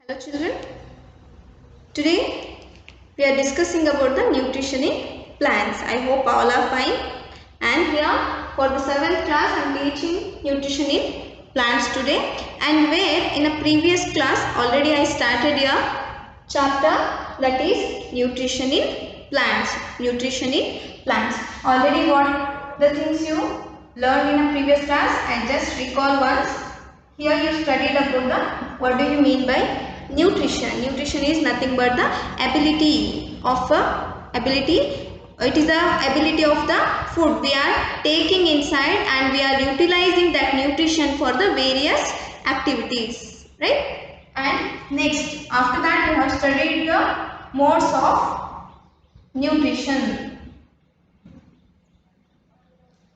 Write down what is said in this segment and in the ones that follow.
Hello children, today we are discussing about the nutrition in plants. I hope all are fine. And here for the 7th class I am teaching nutrition in plants today, and where in a previous class already I started a chapter that is nutrition in plants. Nutrition in plants. Already what the things you learned in a previous class, I just recall once. Here you studied about the what do you mean by nutrition. Nutrition is nothing but the ability of ability. It is the ability of the food we are taking inside, and we are utilizing that nutrition for the various activities, right? And next, after that we have studied the modes of nutrition,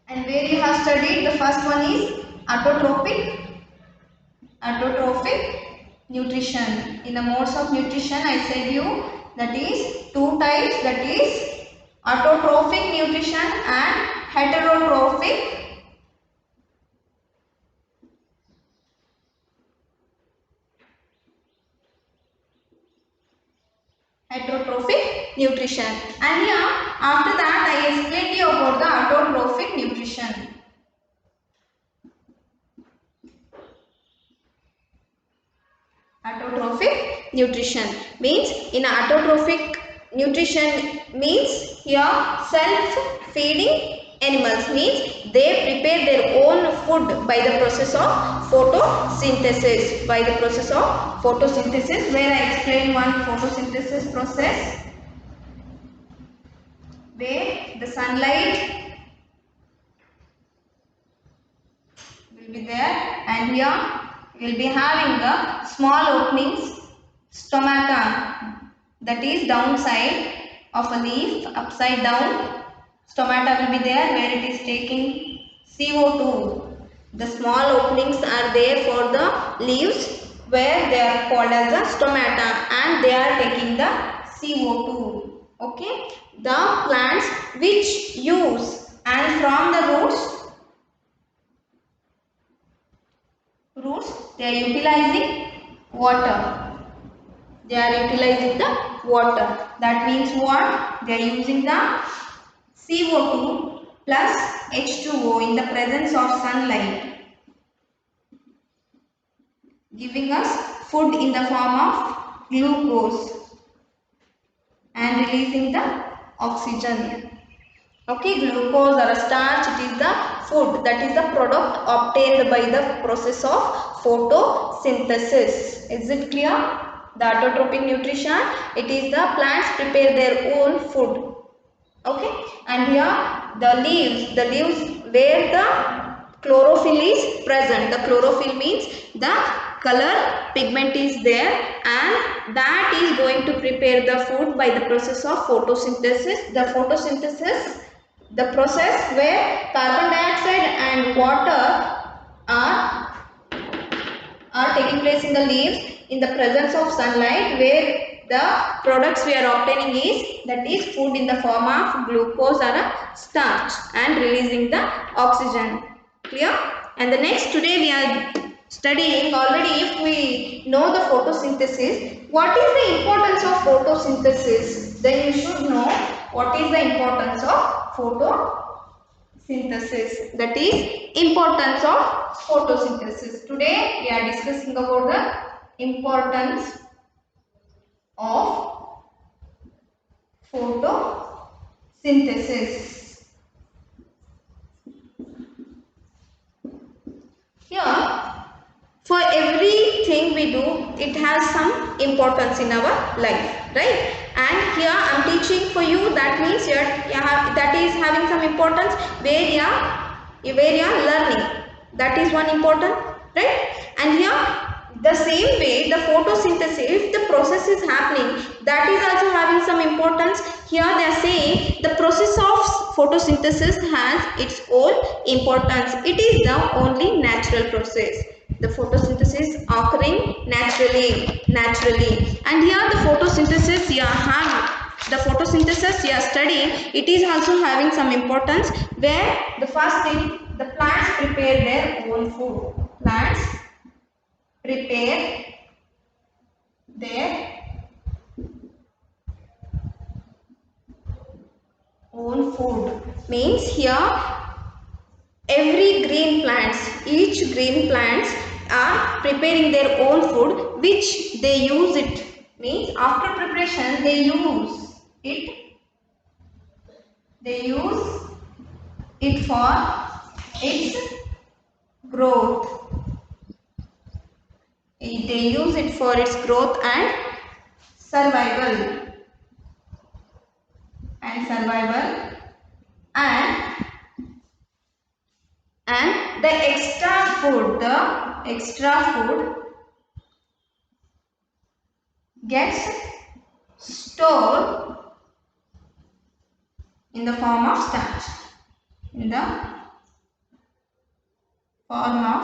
and where you have studied the first one is autotrophic nutrition. In the modes of nutrition I said you that is two types, that is autotrophic nutrition and heterotrophic nutrition. And here after that I explained you about the autotrophic nutrition. Autotrophic nutrition means, in autotrophic nutrition means here self-feeding animals, means they prepare their own food by the process of photosynthesis. Where I explain one photosynthesis process where the sunlight will be there, and here we will be having the small openings, stomata, that is downside of a leaf, upside down stomata will be there where it is taking CO2. The small openings are there for the leaves where they are called as the stomata, and they are taking the CO2. Okay, the plants which use, and from the roots they are utilizing water. That means what? They are using the CO2 plus H2O in the presence of sunlight, giving us food in the form of glucose and releasing the oxygen. Okay, glucose or a starch, it is the food, that is the product obtained by the process of photosynthesis. Is it clear? The autotrophic nutrition, it is the plants prepare their own food. Okay, and here the leaves where the chlorophyll is present. The chlorophyll means the color pigment is there, and that is going to prepare the food by the process of photosynthesis. The process where carbon dioxide and water are taking place in the leaves in the presence of sunlight, where the products we are obtaining is, that is food in the form of glucose or a starch, and releasing the oxygen. Clear? And the next, today we are studying, already if we know the photosynthesis, what is the importance of photosynthesis? Then you should know what is the importance of photosynthesis. That is importance of photosynthesis. Today we are discussing about the importance of photosynthesis. Here, for everything we do, it has some importance in our life, right? And here I am teaching for you, that means that is having some importance where you are learning. That is one important, right? And here the same way the photosynthesis, if the process is happening, that is also having some importance. Here they are saying the process of photosynthesis has its own importance. It is the only natural process. The photosynthesis occurring naturally, and here the photosynthesis you are studying, it is also having some importance, where the first thing, the plants prepare their own food. Plants prepare means here every green plants, each green plants are preparing their own food which they use it, means after preparation they use it for its growth. They use it for its growth and survival and the extra food gets stored in the form of starch. In the form of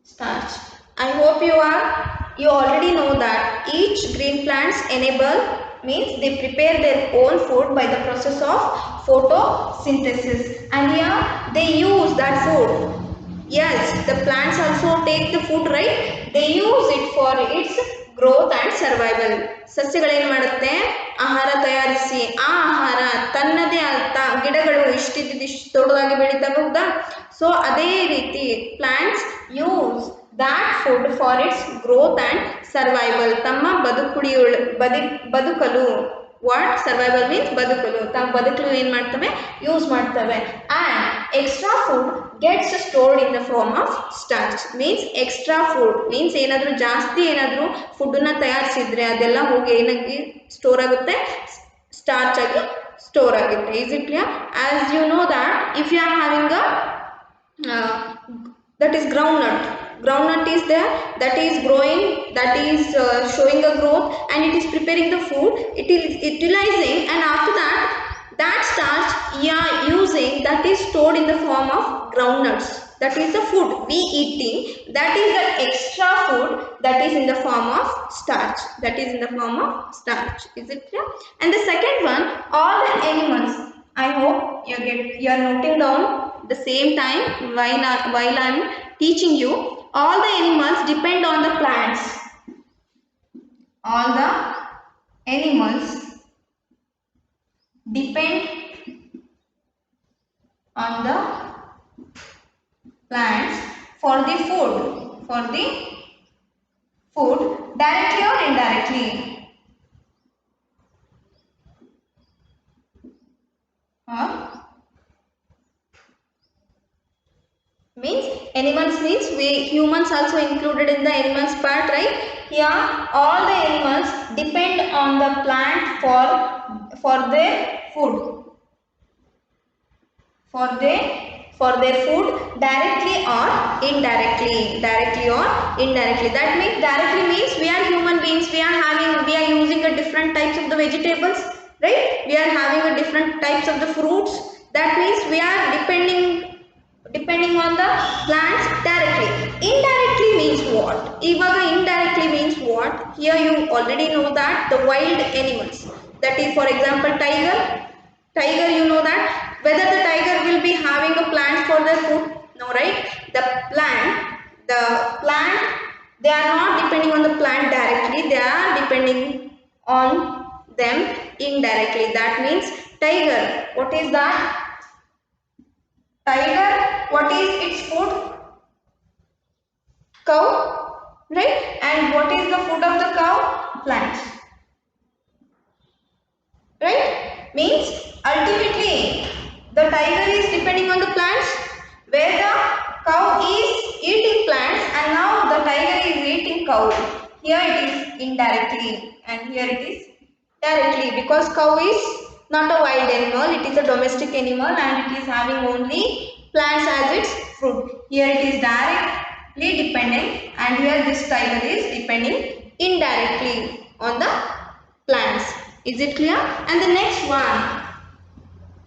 starch. I hope you already know that each green plants enable means they prepare their own food by the process of photosynthesis, and here they use that food. Yes, the plants also take the food, right? They use it for its growth and survival. ಸಸ್ಯಗಳೇನು ಮಾಡುತ್ತೆ, ಆಹಾರ ತಯಾರಿಸಿ ಆ ಆಹಾರ ತನ್ನದೇ ಆದ ಗಿಡಗಳು ಇಷ್ಟಿಷ್ಟು ದೊಡ್ಡದಾಗಿ ಬೆಳೀತಾ ಹೌದಾ. ಸೊ ಅದೇ ರೀತಿ plants use that food for its growth and survival. ತಮ್ಮ ಬದುಕಲು what survival means ಬದುಕಲು, ತಮ್ಮ ಬದುಕಲು ಏನು ಮಾಡ್ತವೆ, ಯೂಸ್ ಮಾಡ್ತವೆ. and extra food gets stored in the form of starch. means extra food means ಏನಾದರೂ ಜಾಸ್ತಿ ಏನಾದರೂ ಫುಡ್ಡನ್ನ ತಯಾರಿಸಿದ್ರೆ ಅದೆಲ್ಲ ಹೋಗಿ ಏನಾಗಿ ಸ್ಟೋರ್ ಆಗುತ್ತೆ, ಸ್ಟಾರ್ಚ್ ಆಗಿ ಸ್ಟೋರ್ ಆಗುತ್ತೆ. is it clear? as you know that if you are having a that is groundnut is there, that is growing, that is showing a growth and it is preparing the food, it is utilizing, and after that starch you are using, that is stored in the form of groundnuts. That is the food we eating, that is the extra food that is in the form of starch. Is it clear? And the second one, all the animals, I hope you are noting down the same time while I am teaching you. All the animals depend on the plants. All the animals depend on the plants for the food directly or indirectly. Means animals means we humans also included in the animals part, right? Here all the animals depend on the plant for their food, for their food directly or indirectly. That means directly means we are human beings, we are using a different types of the vegetables, right? We are having a different types of the fruits. That means we are depending on the plants directly. Indirectly means what? Indirectly means what? Here you already know that the wild animals, that is for example tiger, you know that whether the tiger will be having a plant for their food? No, right? The plant they are not depending on the plant directly, they are depending on them indirectly. That means tiger, what is that? Tiger, what is its food? Cow, right? And what is the food of the cow? Plants, right? Means ultimately the tiger is depending on the plants, where the cow is eating plants and now the tiger is eating cow. Here it is indirectly and here it is directly, because cow is not a wild animal, it is a domestic animal and it is having only plants as its food. Here it is directly depending and here this tiger is depending indirectly on the plants. Is it clear? And the next one,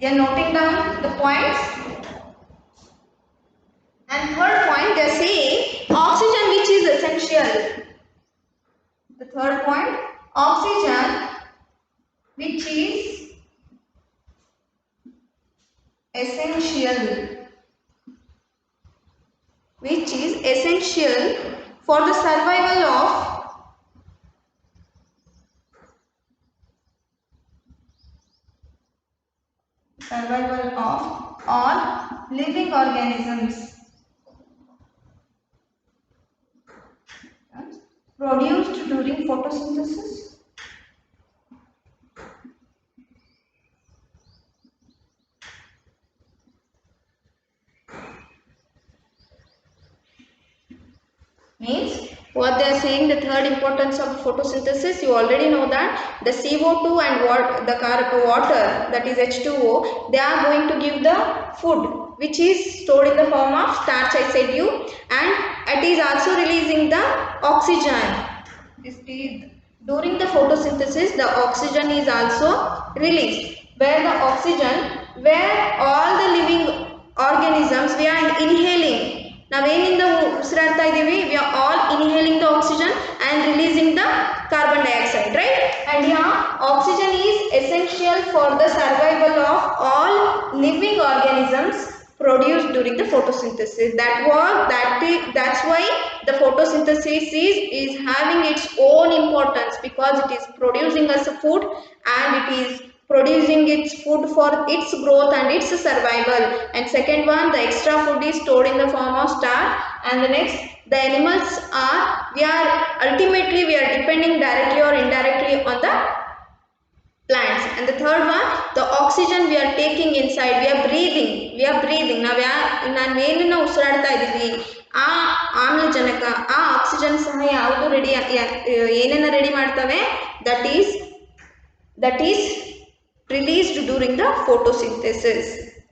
you are noting down the points. And third point, they are saying oxygen which is essential. The third point, oxygen which is essential for the survival of survival of all living organisms produced during photosynthesis. Means what they are saying, the third importance of photosynthesis, you already know that the CO2 and the water, that is H2O, they are going to give the food which is stored in the form of starch, I said you, and it is also releasing the oxygen. During the photosynthesis, the oxygen is also released, where the oxygen, where all the living organisms we are inhaling. ನಾವೇನಿಂದ ಉಸಿರಾಡ್ತಾ ಇದ್ದೀವಿ, we are all inhaling the oxygen and releasing the carbon dioxide, right? And here oxygen is essential for the survival of all living organisms produced during the photosynthesis. That's why the photosynthesis is having its own importance, because it is producing us food, and it is producing its food for its growth and its survival. And second one, the extra food is stored in the form of starch. And the next, the animals are, we are depending directly or indirectly on the plants. And the third one, the oxygen we are taking inside, we are breathing. ನಾವೇನನ್ನ ಉಸಿರಾಡ್ತಾ ಇದ್ದೀವಿ, ಆ ಆಮ್ಲಜನಕ, ಆ oxygen ಸಹ ಯಾವುದು ಏನನ್ನ ready ಮಾಡ್ತವೆ, that is released during the photosynthesis.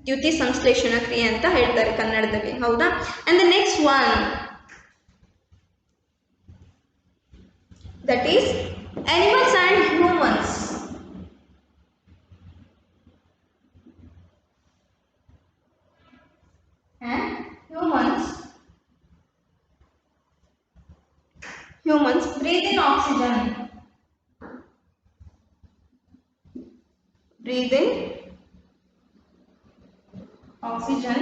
ದ್ಯುತಿ ಸಂಶ್ಲೇಷಣ ಕ್ರಿಯೆ ಅಂತ ಹೇಳ್ತಾರೆ ಕನ್ನಡದಲ್ಲಿ, ಹೌದಾ? And the next one, that is animals and humans. Humans breathe in oxygen. Breathe in oxygen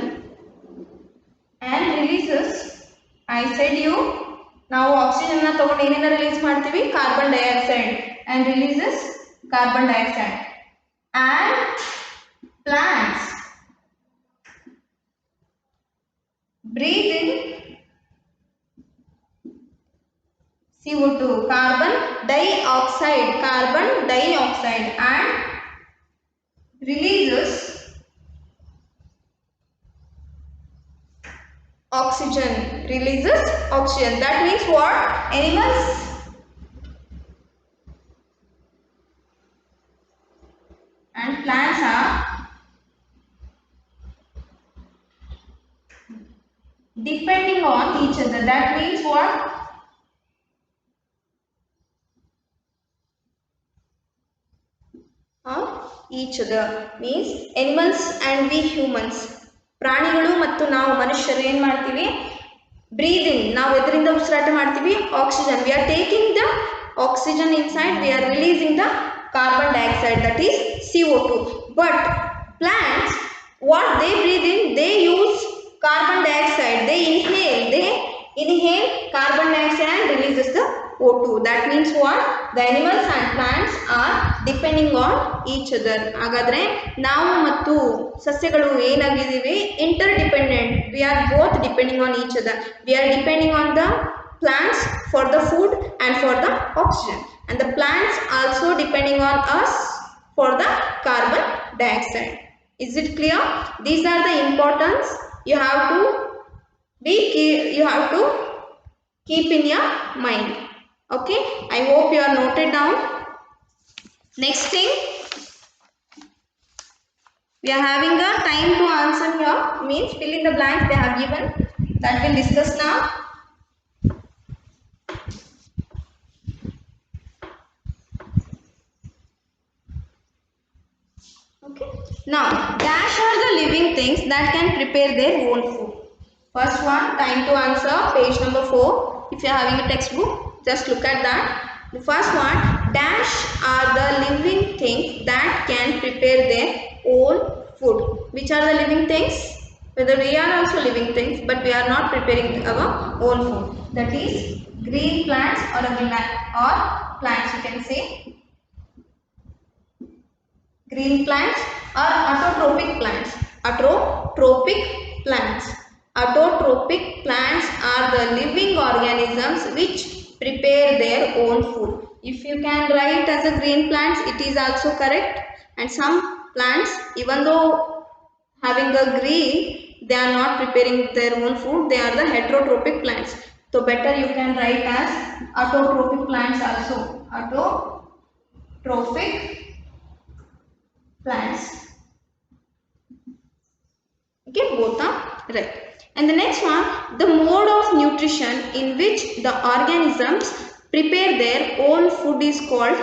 and releases, I said you, ನಾವು ಆಕ್ಸಿಜನ್ ನ ತಗೊಂಡು ಏನೇನ ರಿಲೀಸ್ ಮಾಡ್ತೀವಿ, carbon dioxide, and releases carbon dioxide. And plants breathe in CO2, carbon dioxide, and releases oxygen. That means what? Animals and plants are depending on each other. That means what? Each other means animals and we humans, ಪ್ರಾಣಿಗಳು ಮತ್ತು ನಾವು ಮನುಷ್ಯರು ಏನು ಮಾಡ್ತೀವಿ, breathing, ನಾವು ಎದರಿಂದ ಉಸಿರಾಟ ಮಾಡ್ತೀವಿ, oxygen, we are taking the oxygen inside, we are releasing the carbon dioxide, that is CO2. But plants, what they breathe in, they use carbon dioxide, they inhale carbon dioxide and releases the O2. That means what? The animals and plants are depending on each other. ಹಾಗಾದ್ರೆ ನಾವು ಮತ್ತು ಸಸ್ಯಗಳು ಏನಾಗಿದ್ದೀವಿ, interdependent. We are both depending on each other. We are depending on the plants for the food and for the oxygen, and the plants also depending on us for the carbon dioxide. Is it clear? These are the importance you have to keep in your mind. Okay, I hope you are noted down. Next thing, we are having a time to answer here, means fill in the blanks they have given, that we'll discuss now. Okay, now dash are the living things that can prepare their own food. First one, time to answer, page number 4. If you are having a textbook, just look at that. The first one, dash are the living things that can prepare their own food. Which are the living things? Whether we are also living things, but we are not preparing our own food. That is green plants or plants, you can say. Green plants or autotrophic plants. Autotrophic plants. Autotrophic plants are the living organisms which prepare their own food. If you can write as a green plants, it is also correct. And some plants, even though having a green, they are not preparing their own food. They are the heterotrophic plants. So better you can write as autotrophic plants also. Autotrophic plants. Okay, both are right. And the next one, the mode of nutrition in which the organisms prepare their own food is called,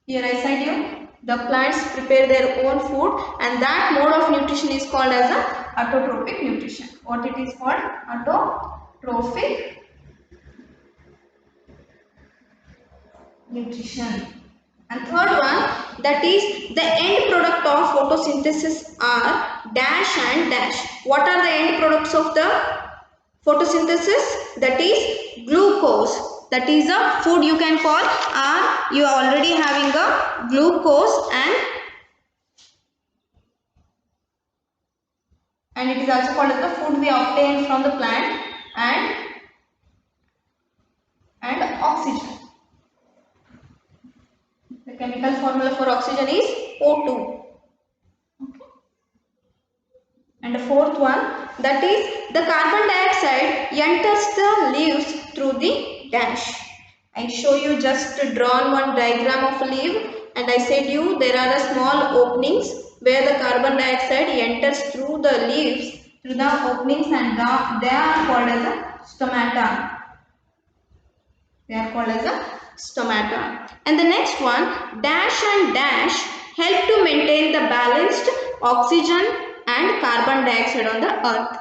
here I said you, the plants prepare their own food, and that mode of nutrition is called as a autotrophic nutrition. What it is called? Autotrophic nutrition. And third one, that is the end product of photosynthesis are dash and dash. What are the end products of the photosynthesis? That is glucose. That is a food you can call, or you are already having a glucose, and it is also called as the food we obtain from the plant, and oxygen. The chemical formula for oxygen is O2. Okay. And the fourth one, that is the carbon dioxide enters the leaves through the dash. I show you just drawn one diagram of a leaf, and I said you there are small openings where the carbon dioxide enters through the leaves, through the openings, and they are called as a stomata. They are called as a stomata. And the next one, dash and dash help to maintain the balanced oxygen and carbon dioxide on the earth.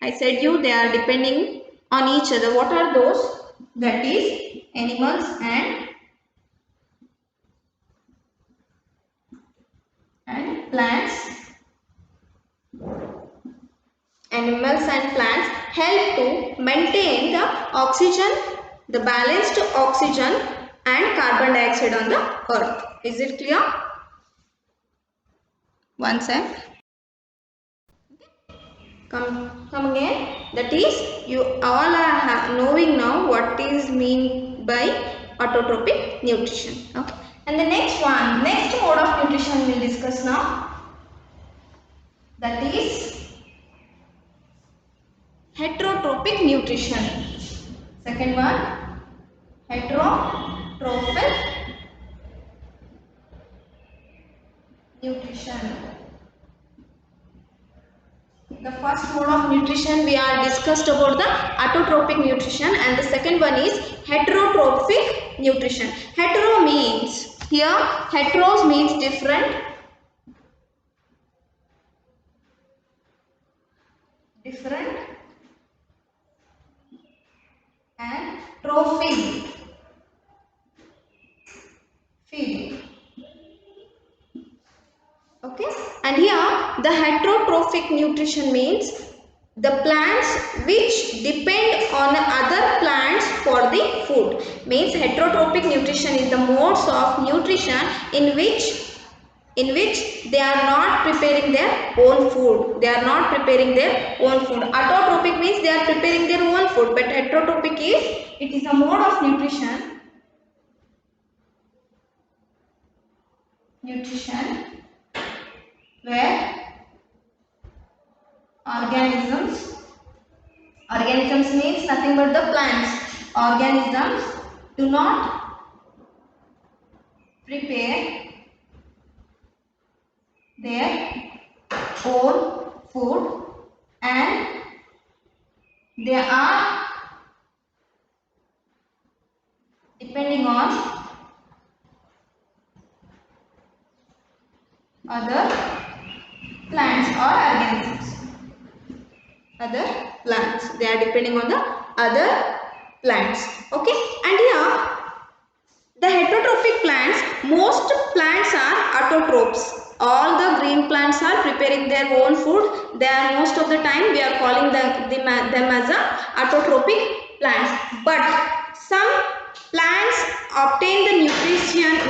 I said you they are depending on each other. What are those? That is animals and plants. Animals and plants help to maintain the oxygen, the balanced oxygen and carbon dioxide on the earth. Is it clear? One sec. Come again. That is, you all are knowing now what is mean by autotrophic nutrition. Okay. And the next one, next mode of nutrition we will discuss now. That is heterotrophic nutrition. Second one, heterotrophic nutrition. The first mode of nutrition we are discussed about the autotrophic nutrition, and the second one is heterotrophic nutrition. Hetero means, here heteros means different, and trophic, feeding. Okay, and here the heterotrophic nutrition means the plants which depend on other plants for the food. Means heterotrophic nutrition is the modes of nutrition in which they are not preparing their own food. They are not preparing their own food. Autotrophic means they are preparing their own food, but heterotrophic is, it is a mode of nutrition where organisms means nothing but the plants. Organisms do not prepare their own food, and they are depending on other plants or organisms. Other plants. They are depending on the other plants. Okay. And here the heterotrophic plants, most plants are autotrophs. All the green plants are preparing their own food. They are most of the time we are calling them as a autotrophic plants. But some plants obtain the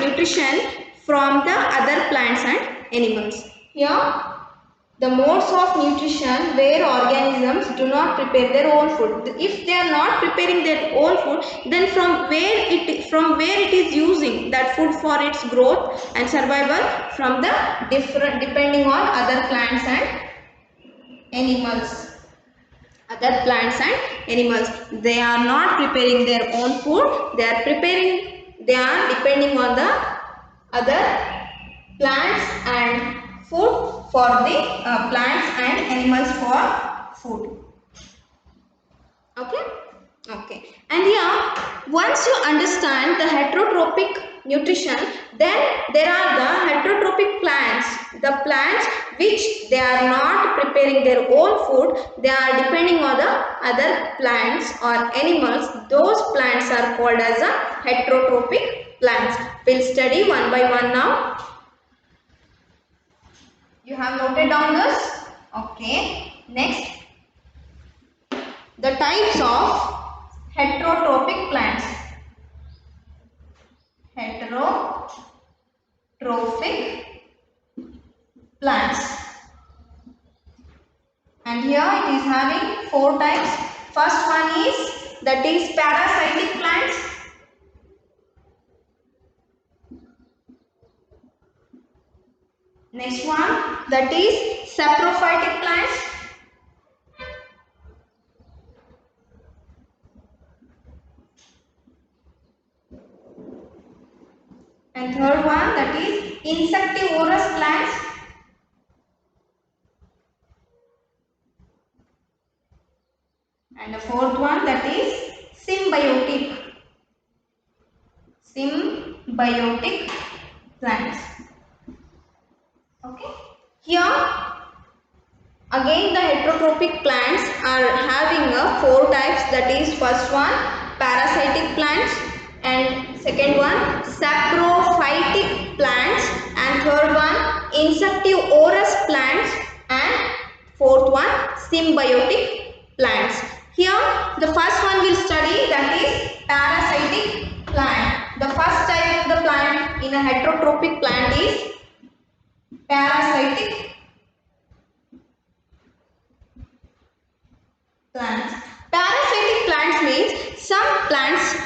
nutrition from the other plants and animals. Here the modes of nutrition where organisms do not prepare their own food. If they are not preparing their own food, then from where it is using that food for its growth and survival? From the different, depending on other plants and animals. Other plants and animals, they are not preparing their own food, they are depending on the other plants and food for the plants and animals for food. Okay, and here once you understand the heterotrophic nutrition, then there are the heterotrophic plants, the plants which they are not preparing their own food, they are depending on the other plants or animals. Those plants are called as a heterotrophic plants. We'll study one by one now. You have noted down this? Okay. Next, the types of heterotrophic plants. Heterotrophic plants. And here it is having 4 types. First one is, that is parasitic plants. Next one, that is saprophytic plants. And third one, that is insectivorous plants. And the fourth one, that is symbiotic plants. Okay. Here again the heterotrophic plants are having 4 types, that is first one parasitic plants, and second one saprophytic plants, and third one insectivorous plants, and fourth one symbiotic plants. Here the first one we'll study, that is parasitic plant. The first type of the plant in a heterotrophic plant is parasitic plants. Parasitic plants means some plants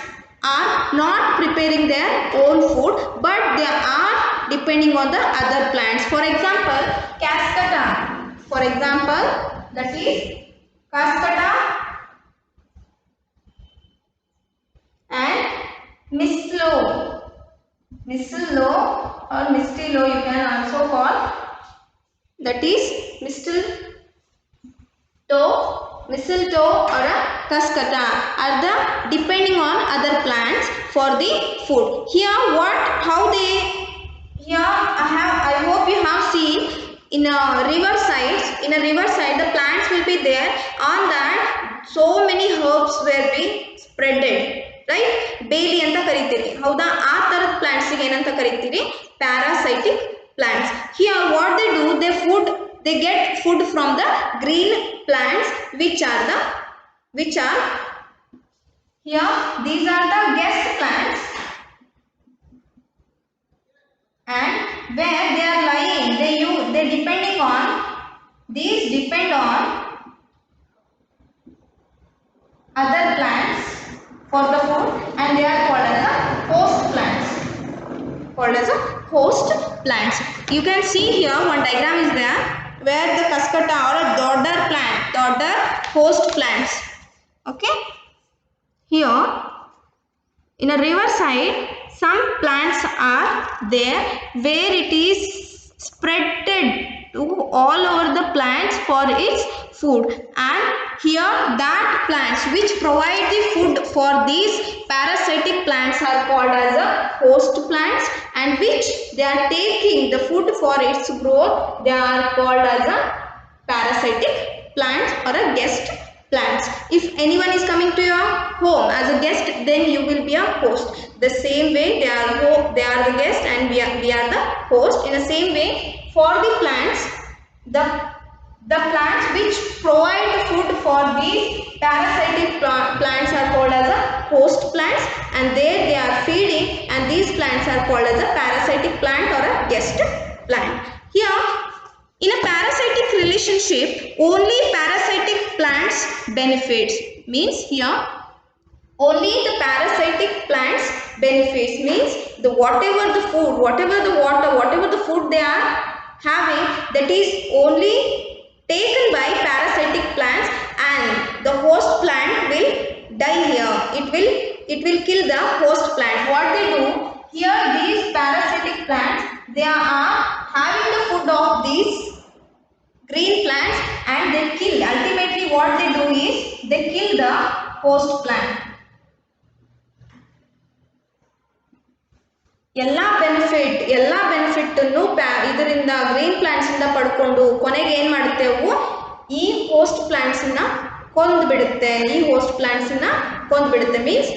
are not preparing their own food, but they are depending on the other plants. For example, cascata. For example, that is cascata and mistletoe. Mistletoe or mistletoe you can also call. That is mistletoe or a cascata are the depending on other plants for the food. Here I hope you have seen in a riverside the plants will be there. On that so many herbs will be spreaded, right? Bailey anta karitiri, hauda aa tarad plants ige enanta karitiri? Parasitic plants. Here what they do, they get food from the green plants, which are here these are the guest plants, and where they are lying, they depending on, these depend on other plants for the food, and they are called as a host plants. You can see here one diagram is there where the cascata or a dodder host plants. Okay, here in a riverside some plants are there where it is spreaded to all over the plants for its food, and here that plants which provide the food for these parasitic plants are called as a host plants, and which they are taking the food for its growth, they are called as a parasitic plants or a guest plants. If anyone is coming to your home as a guest, then you will be a host. The same way they are the guest and we are the host. In the same way for the plants, the plants which provide the food for these parasitic plants are called as a host plants, and there they are feeding, and these plants are called as a parasitic plant or a guest plant. Here, in a parasitic relationship, only parasitic plants benefits. Means here, only the parasitic plants benefits. Means the whatever the food, whatever the water, whatever the food they are having, that is only taken by parasitic plants, and the host plant will die here. It will kill the host plant. What they do here, these parasitic plants, they are having the food of these green plants and they kill. Ultimately what they do is they kill the host plant. ಎಲ್ಲ benefit ಇದರಿಂದ green plants ಇಂದ ಪಡ್ಕೊಂಡು ಕೊನೆಗೆ ಏನು ಮಾಡುತ್ತೆ, ಅವು ಈ host plants ನ ಕೊಂದ್ಬಿಡುತ್ತೆ. Means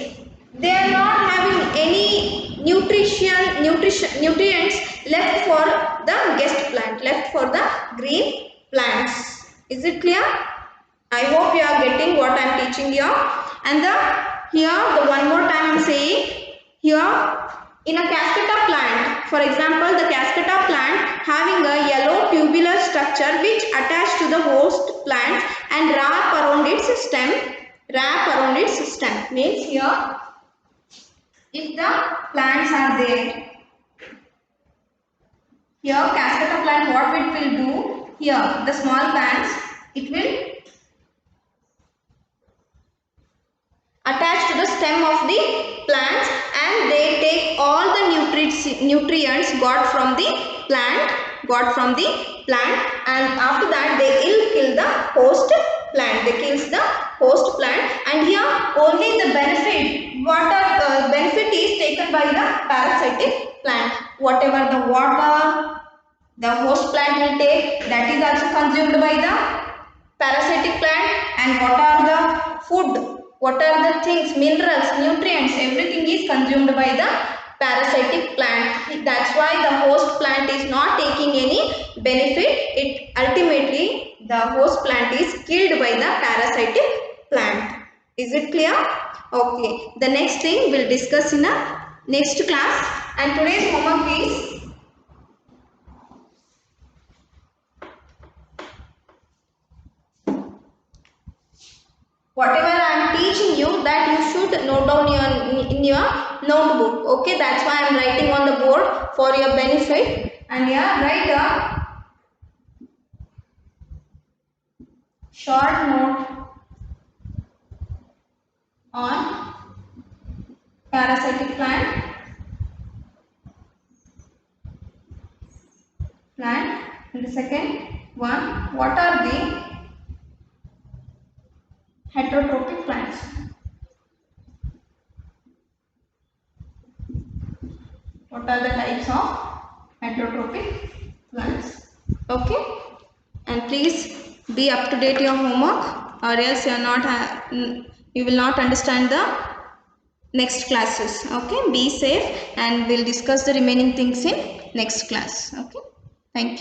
they are not having any nutrients left for the guest plant, left for the green plants. Is it clear? I hope you are getting what I am teaching here. And here the one more time I am saying, here in a cascata plant, for example, the cascata plant having a yellow tubular structure which attached to the host plant and wrap around its stem. Means here, if the plants are there, here cascata plant, what it will do, here the small plants, it will attach to the stem of the plants and they take all the nutrients got from the plant, and after that they will kill the host plant. They kills the host plant, and here only the benefit is taken by the parasitic plant. Whatever the water the host plant will take, that is also consumed by the parasitic plant, and what are the food, what are the things, minerals, nutrients, everything is consumed by the parasitic plant. That's why the host plant is not taking any benefit. It ultimately the host plant is killed by the parasitic plant. Is it clear? Okay, the next thing we'll discuss in a next class, and today's homework is whatever I am teaching you, that you should note down in your notebook. Okay, that's why I am writing on the board for your benefit. And here write a short note on parasitic plant. And the second one, what are the heterotrophic plants? What are the types of heterotrophic plants? Okay, and please be up to date your homework, or else you will not understand the next classes. Okay, be safe, and we'll discuss the remaining things in next class. Okay, thank you.